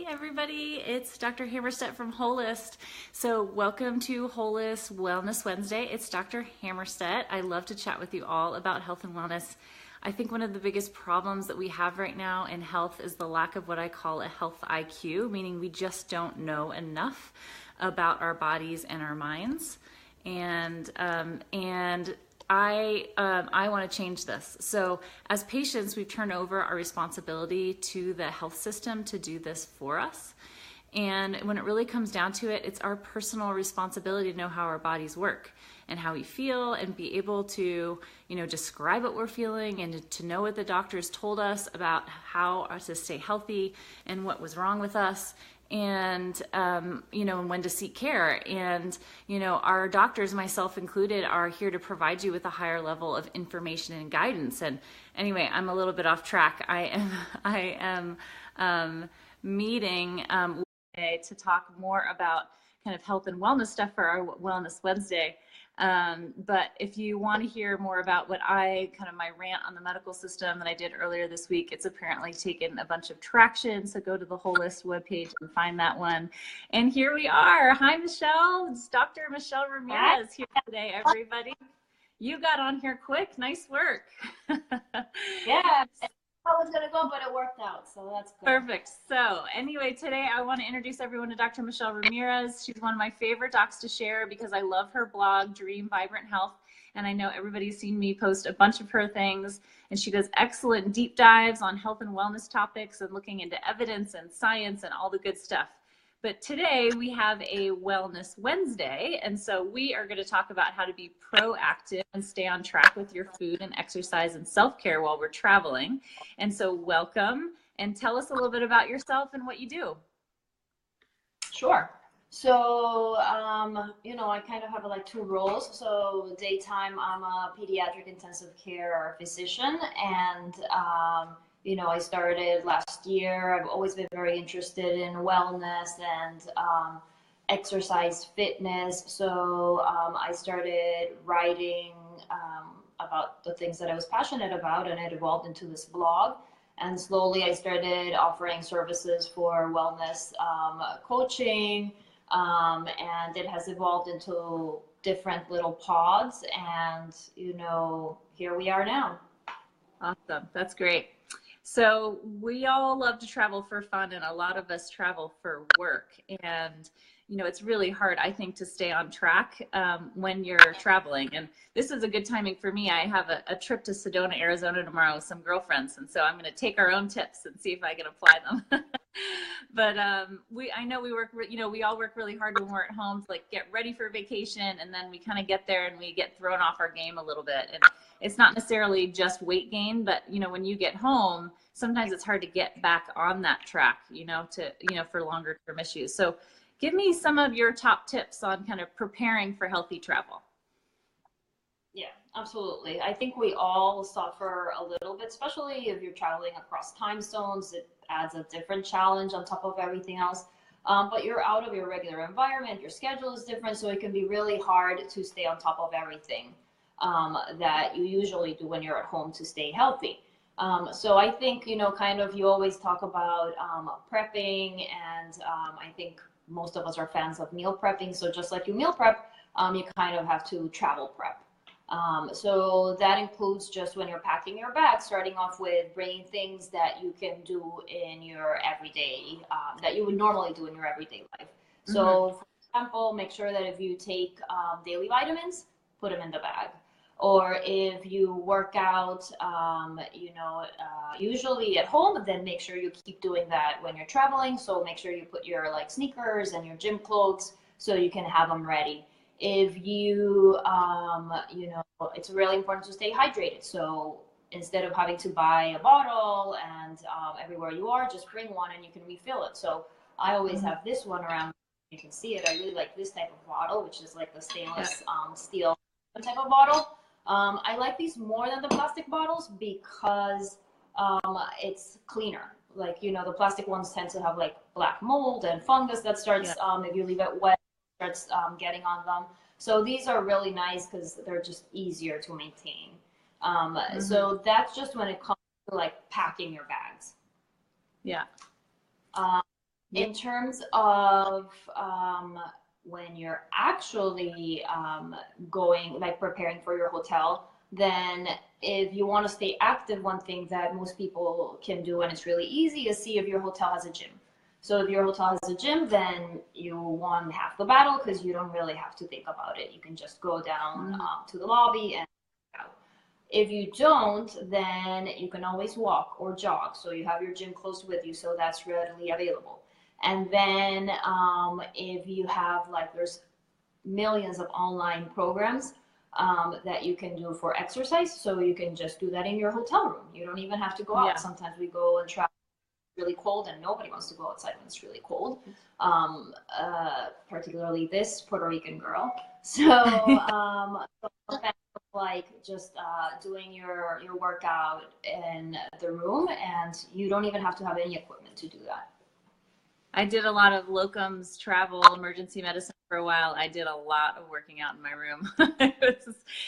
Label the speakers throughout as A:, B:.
A: Hey everybody, it's Dr. Hammerstedt from Holist. So welcome to Holist Wellness Wednesday. It's Dr. Hammerstedt. I love to chat with you all about health and wellness. I think one of the biggest problems that we have right now in health is the lack of what I call a health IQ, meaning we just don't know enough about our bodies and our minds. And I want to change this. So as patients, we've turned over our responsibility to the health system to do this for us. And when it really comes down to it, it's our personal responsibility to know how our bodies work and how we feel and be able to, describe what we're feeling and to know what the doctors told us about how to stay healthy and what was wrong with us. And, and when to seek care. And, our doctors, myself included, are here to provide you with a higher level of information and guidance. And anyway, I'm a little bit off track. I am meeting today to talk more about kind of health and wellness stuff for our Wellness Wednesday. But if you want to hear more about what my rant on the medical system that I did earlier this week, it's apparently taken a bunch of traction. So go to the Holist webpage and find that one. And here we are. Hi, Michelle. It's Dr. Michelle Ramirez here today, everybody. You got on here quick. Nice work.
B: Yeah. I was going to go, but it worked out, so that's good.
A: Perfect. So anyway, today I want to introduce everyone to Dr. Michelle Ramirez. She's one of my favorite docs to share because I love her blog, Dream Vibrant Health, and I know everybody's seen me post a bunch of her things, and she does excellent deep dives on health and wellness topics and looking into evidence and science and all the good stuff. But today we have a Wellness Wednesday, and so we are going to talk about how to be proactive and stay on track with your food and exercise and self-care while we're traveling. And so welcome, and tell us a little bit about yourself and what you do.
B: Sure. So, I kind of have like two roles. So daytime, I'm a pediatric intensive care physician, and I started last year. I've always been very interested in wellness and exercise fitness. So I started writing about the things that I was passionate about, and it evolved into this blog. And slowly I started offering services for wellness coaching, and it has evolved into different little pods. And, here we are now.
A: Awesome. That's great. So we all love to travel for fun, and a lot of us travel for work. And, it's really hard, I think, to stay on track when you're traveling. And this is a good timing for me. I have a trip to Sedona, Arizona tomorrow with some girlfriends. And so I'm going to take our own tips and see if I can apply them. But I know we all work really hard when we're at home to get ready for vacation. And then we kind of get there and we get thrown off our game a little bit. And it's not necessarily just weight gain, but when you get home, sometimes it's hard to get back on that track, for longer term issues. So give me some of your top tips on kind of preparing for healthy travel.
B: Yeah, absolutely. I think we all suffer a little bit, especially if you're traveling across time zones. It adds a different challenge on top of everything else. But you're out of your regular environment. Your schedule is different, so it can be really hard to stay on top of everything that you usually do when you're at home to stay healthy. So I think, you always talk about prepping, and I think most of us are fans of meal prepping. So just like you meal prep, you kind of have to travel prep. So that includes just when you're packing your bag, starting off with bringing things that you can do in your everyday, that you would normally do in your everyday life. Mm-hmm. So for example, make sure that if you take daily vitamins, put them in the bag. Or if you work out, usually at home, then make sure you keep doing that when you're traveling. So make sure you put your sneakers and your gym clothes so you can have them ready. If you, it's really important to stay hydrated. So instead of having to buy a bottle and everywhere you are, just bring one and you can refill it. So I always have this one around. You can see it. I really like this type of bottle, which is like the stainless steel type of bottle. I like these more than the plastic bottles because it's cleaner. The plastic ones tend to have black mold and fungus that starts, if you leave it wet, starts getting on them. So these are really nice because they're just easier to maintain. So that's just when it comes to packing your bags.
A: Yeah. Yeah.
B: In terms of when you're actually going, like preparing for your hotel, then if you want to stay active, one thing that most people can do, and it's really easy, is see if your hotel has a gym. So if your hotel has a gym, then you won half the battle because you don't really have to think about it. You can just go down
A: Mm.
B: to the lobby and out. If you don't, then you can always walk or jog. So you have your gym close with you, so that's readily available. And then if you have like, there's millions of online programs that you can do for exercise. So you can just do that in your hotel room. You don't even have to go out.
A: Yeah.
B: Sometimes we go and travel really cold and nobody wants to go outside when it's really cold, particularly this Puerto Rican girl. So, like just doing your workout in the room, and you don't even have to have any equipment to do that.
A: I did a lot of locums travel, emergency medicine for a while. I did a lot of working out in my room.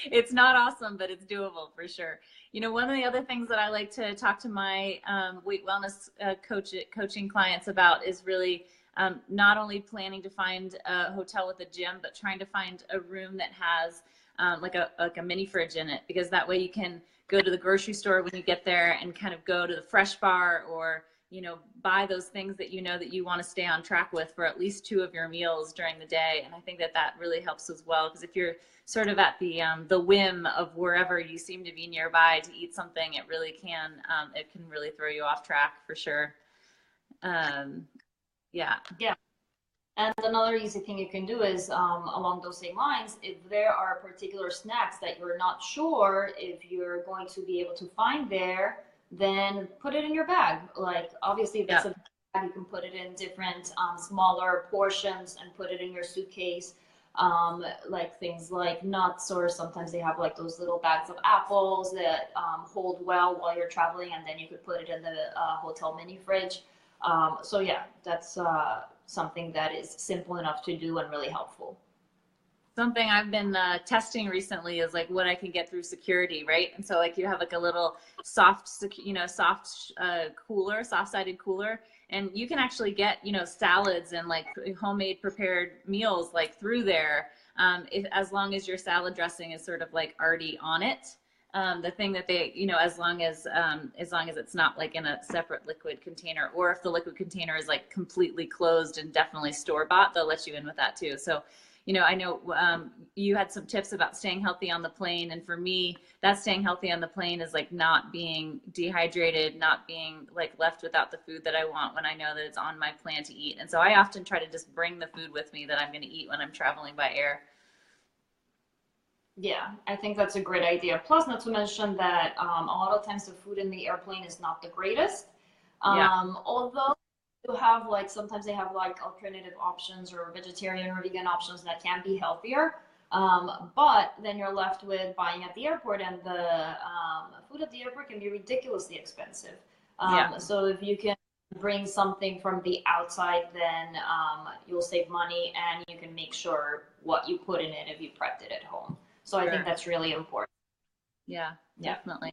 A: It's not awesome, but it's doable for sure. You know, one of the other things that I like to talk to my weight wellness coaching clients about is really not only planning to find a hotel with a gym, but trying to find a room that has like a mini fridge in it, because that way you can go to the grocery store when you get there and kind of go to the fresh bar, or buy those things that that you want to stay on track with for at least 2 of your meals during the day. And I think that that really helps as well, because if you're sort of at the whim of wherever you seem to be nearby to eat something, it can really throw you off track for sure. Yeah.
B: Yeah. And another easy thing you can do is along those same lines, if there are particular snacks that you're not sure if you're going to be able to find there, then put it in your bag. Like, obviously, if it's a bag, you can put it in different smaller portions and put it in your suitcase. Like things like nuts, or sometimes they have like those little bags of apples that hold well while you're traveling, and then you could put it in the hotel mini fridge. So yeah, that's something that is simple enough to do and really helpful.
A: Something I've been testing recently is like what I can get through security, right? And so like you have like a little soft cooler, soft-sided cooler, and you can actually get salads and like homemade prepared meals like through there, as long as your salad dressing is sort of like already on it. The thing that they, as long as it's not like in a separate liquid container, or if the liquid container is like completely closed and definitely store bought, they'll let you in with that too. So, I know you had some tips about staying healthy on the plane. And for me, that staying healthy on the plane is like not being dehydrated, not being like left without the food that I want when I know that it's on my plan to eat. And so I often try to just bring the food with me that I'm going to eat when I'm traveling by air.
B: Yeah, I think that's a great idea. Plus, not to mention that a lot of times the food in the airplane is not the greatest. Although you have like, sometimes they have like alternative options or vegetarian or vegan options that can be healthier. But then you're left with buying at the airport, and the food at the airport can be ridiculously expensive. So if you can bring something from the outside, then you'll save money, and you can make sure what you put in it if you prepped it at home. So I think that's really important.
A: Yeah, definitely.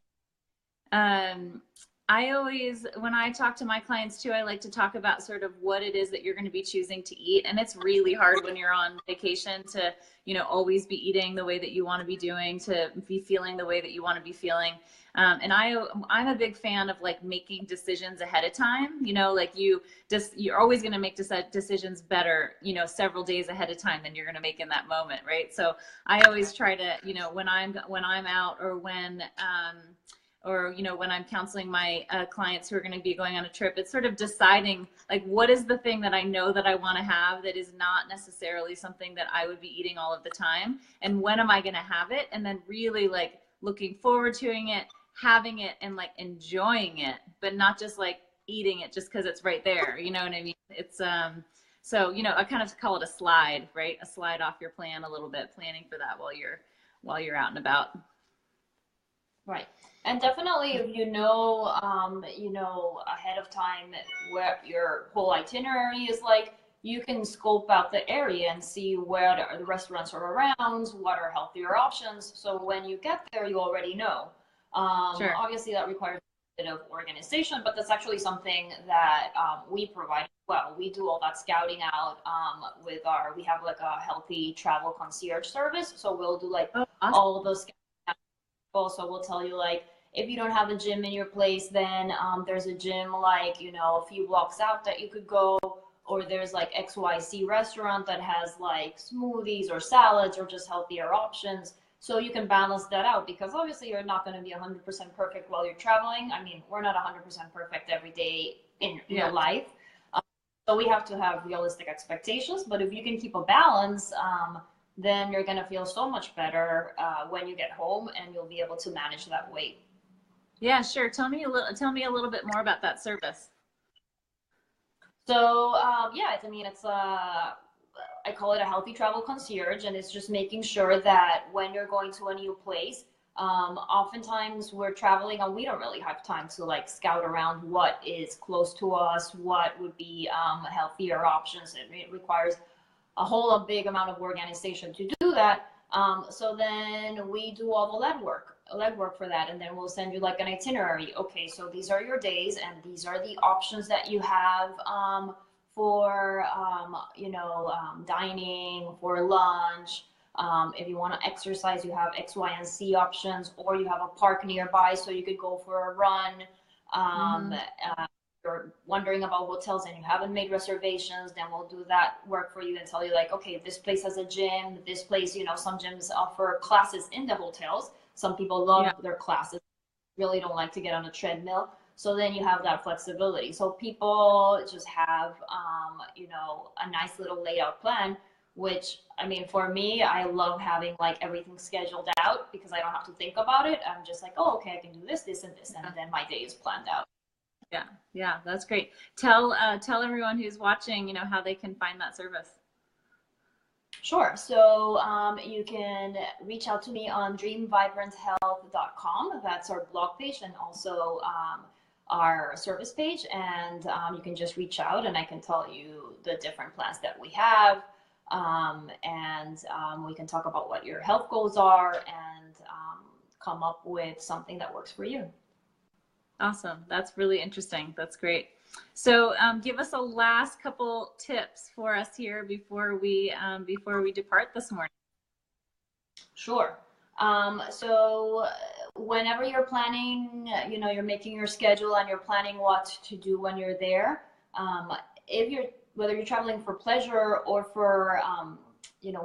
A: I always, when I talk to my clients too, I like to talk about sort of what it is that you're going to be choosing to eat. And it's really hard when you're on vacation to, always be eating the way that you want to be doing, to be feeling the way that you want to be feeling. And I'm a big fan of like making decisions ahead of time, like you're always going to make decisions better, several days ahead of time than you're going to make in that moment. Right. So I always try to, when I'm out, or when I'm counseling my clients who are going to be going on a trip, it's sort of deciding like, what is the thing that I know that I want to have that is not necessarily something that I would be eating all of the time, and when am I going to have it, and then really like looking forward to it, having it, and like enjoying it, but not just like eating it just because it's right there. You know what I mean? It's so I kind of call it a slide, right? A slide off your plan a little bit, planning for that while you're out and about.
B: Right. And definitely, if you know ahead of time where your whole itinerary is like, you can scope out the area and see where the restaurants are around, what are healthier options. So when you get there, you already know.
A: Sure.
B: Obviously, that requires bit of organization, but that's actually something that we provide as well. We do all that scouting out with we have like a healthy travel concierge service. So we'll do like all of those scouting out. Also, we'll tell you like, if you don't have a gym in your place, then there's a gym like, you know, a few blocks out that you could go, or there's like XYZ restaurant that has like smoothies or salads or just healthier options. So you can balance that out, because obviously you're not going to be 100% perfect while you're traveling. I mean, we're not 100% perfect every day in your life. So we have to have realistic expectations, but if you can keep a balance, then you're going to feel so much better when you get home, and you'll be able to manage that weight.
A: Yeah, sure. Tell me a little bit more about that service.
B: So yeah, I mean, it's I call it a healthy travel concierge, and it's just making sure that when you're going to a new place, oftentimes we're traveling and we don't really have time to like scout around what is close to us, what would be healthier options. It requires a big amount of organization to do that. So then we do all the legwork for that, and then we'll send you like an itinerary. Okay, so these are your days, and these are the options that you have for dining, for lunch. If you want to exercise, you have X, Y, and Z options, or you have a park nearby so you could go for a run. You're wondering about hotels and you haven't made reservations, then we'll do that work for you and tell you like, okay, this place has a gym, this place, you know, some gyms offer classes in the hotels. Some people love their classes, really don't like to get on a treadmill. So then you have that flexibility. So people just have, a nice little laid out plan, which, I mean, for me, I love having like everything scheduled out, because I don't have to think about it. I'm just like, oh, okay, I can do this, this, and this. And then my day is planned out.
A: Yeah, that's great. Tell everyone who's watching, you know, how they can find that service.
B: Sure. So you can reach out to me on dreamvibranthealth.com. That's our blog page, and also our service page. And you can just reach out, and I can tell you the different plans that we have. And we can talk about what your health goals are, and come up with something that works for you.
A: Awesome. That's really interesting. That's great. So give us a last couple tips for us here before we depart this morning.
B: Sure. So whenever you're planning, you're making your schedule and you're planning what to do when you're there. Whether you're traveling for pleasure or for,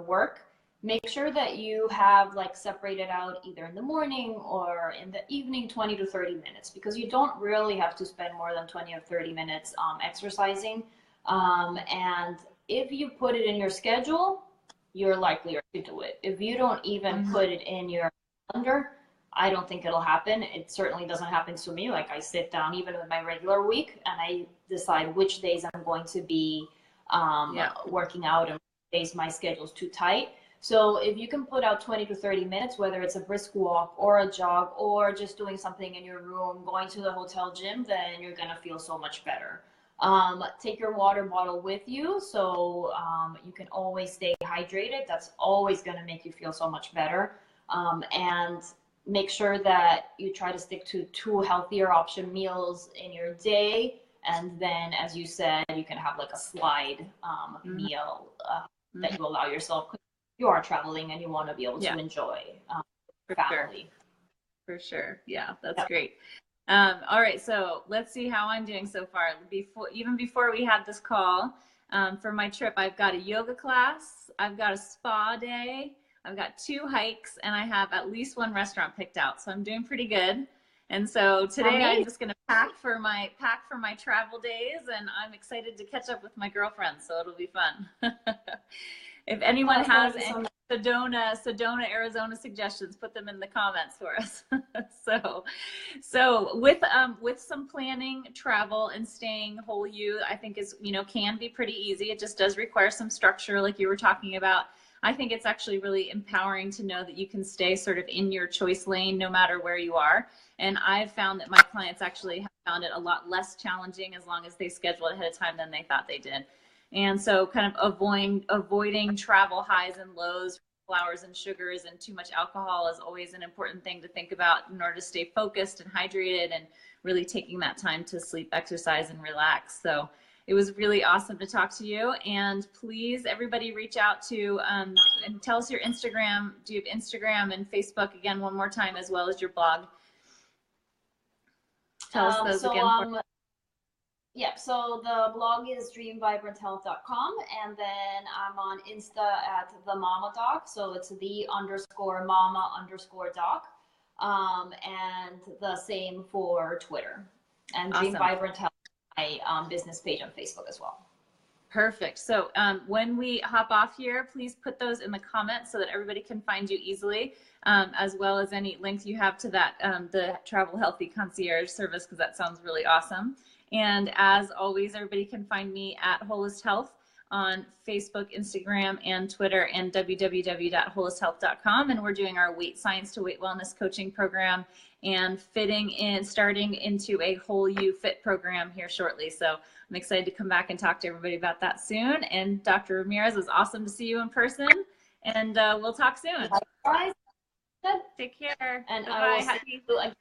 B: work, make sure that you have like separated out either in the morning or in the evening 20 to 30 minutes, because you don't really have to spend more than 20 or 30 minutes exercising. And if you put it in your schedule, you're likelier to do it. If you don't even put it in your calendar, I don't think it'll happen. It certainly doesn't happen to me. Like, I sit down even with my regular week and I decide which days I'm going to be working out, and which days my schedule's too tight. So if you can put out 20 to 30 minutes, whether it's a brisk walk or a jog or just doing something in your room, going to the hotel gym, then you're going to feel so much better. Take your water bottle with you, so you can always stay hydrated. That's always going to make you feel so much better. And make sure that you try to stick to 2 healthier option meals in your day. And then, as you said, you can have like a slide meal that you allow yourself. You are traveling and you want to be able to enjoy family.
A: For sure. Yeah, that's great. All right, so let's see how I'm doing so far. Before we had this call, for my trip, I've got a yoga class, I've got a spa day, I've got 2 hikes, and I have at least 1 restaurant picked out. So I'm doing pretty good. And so today I'm just going to pack for my travel days, and I'm excited to catch up with my girlfriends. So it'll be fun. If anyone has any Sedona, Arizona suggestions, put them in the comments for us. So with some planning, travel, and staying whole you, I think can be pretty easy. It just does require some structure, like you were talking about. I think it's actually really empowering to know that you can stay sort of in your choice lane no matter where you are. And I've found that my clients actually have found it a lot less challenging as long as they schedule ahead of time than they thought they did. And so kind of avoiding travel highs and lows, flours and sugars and too much alcohol is always an important thing to think about in order to stay focused and hydrated and really taking that time to sleep, exercise, and relax. So it was really awesome to talk to you. And please, everybody, reach out to and tell us your Instagram. Do you have Instagram and Facebook again one more time, as well as your blog? Tell us those again.
B: Yeah, so the blog is dreamvibranthealth.com, and then I'm on Insta at the Mama Doc, so it's the_mama_doc, and the same for Twitter, and awesome. Dream Vibrant Health, my business page on Facebook as well.
A: Perfect. So when we hop off here, please put those in the comments so that everybody can find you easily, as well as any links you have to that the Travel Healthy Concierge service, because that sounds really awesome. And as always, everybody can find me at Holist Health on Facebook, Instagram, and Twitter, and www.holisthealth.com. And we're doing our Weight Science to Weight Wellness coaching program and starting into a Whole You Fit program here shortly. So I'm excited to come back and talk to everybody about that soon. And Dr. Ramirez, it was awesome to see you in person. And we'll talk soon.
B: Bye.
A: Take care.
B: And I will see you again.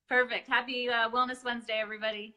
A: Perfect. Happy Wellness Wednesday, everybody.